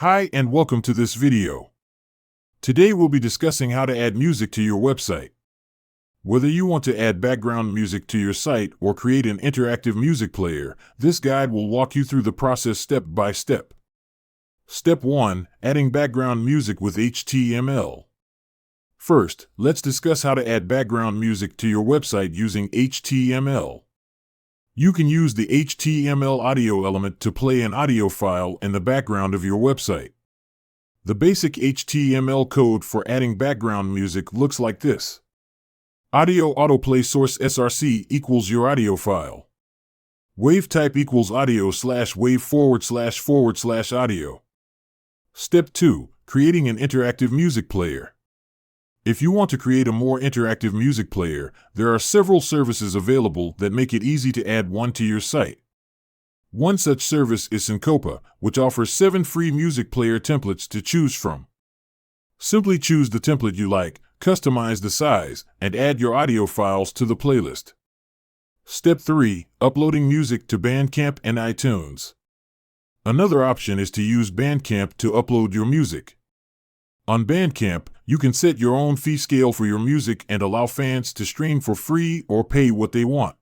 Hi and welcome to this video. Today we'll be discussing how to add music to your website. Whether you want to add background music to your site or create an interactive music player, this guide will walk you through the process step by step. Step 1. Adding background music with HTML. First, let's discuss how to add background music to your website using HTML. You can use the HTML audio element to play an audio file in the background of your website. The basic HTML code for adding background music looks like this. Audio autoplay source src equals your audio file. Wave type equals audio/wave //audio. Step 2. Creating an interactive music player. If you want to create a more interactive music player, there are several services available that make it easy to add one to your site. One such service is Syncopa, which offers 7 free music player templates to choose from. Simply choose the template you like, customize the size, and add your audio files to the playlist. Step 3. Uploading music to Bandcamp and iTunes. Another option is to use Bandcamp to upload your music. On Bandcamp, you can set your own fee scale for your music and allow fans to stream for free or pay what they want.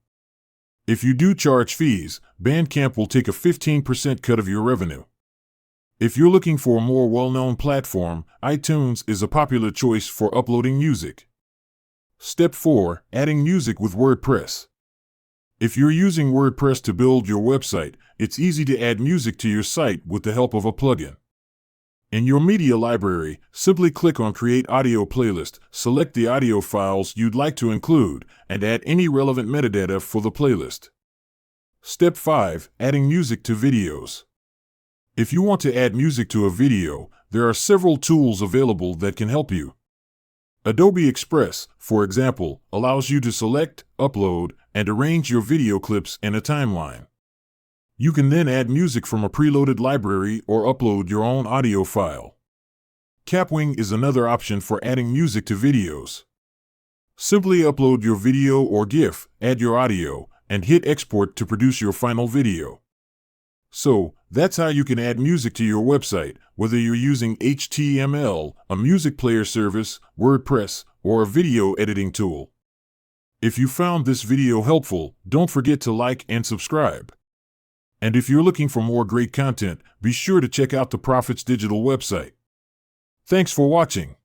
If you do charge fees, Bandcamp will take a 15% cut of your revenue. If you're looking for a more well-known platform, iTunes is a popular choice for uploading music. Step 4. Adding music with WordPress. If you're using WordPress to build your website, it's easy to add music to your site with the help of a plugin. In your media library, simply click on Create Audio Playlist, select the audio files you'd like to include, and add any relevant metadata for the playlist. Step 5. Adding music to videos. If you want to add music to a video, there are several tools available that can help you. Adobe Express, for example, allows you to select, upload, and arrange your video clips in a timeline. You can then add music from a preloaded library or upload your own audio file. Kapwing is another option for adding music to videos. Simply upload your video or GIF, add your audio, and hit export to produce your final video. So, that's how you can add music to your website, whether you're using HTML, a music player service, WordPress, or a video editing tool. If you found this video helpful, don't forget to like and subscribe. And if you're looking for more great content, be sure to check out the Profits Digital website. Thanks for watching.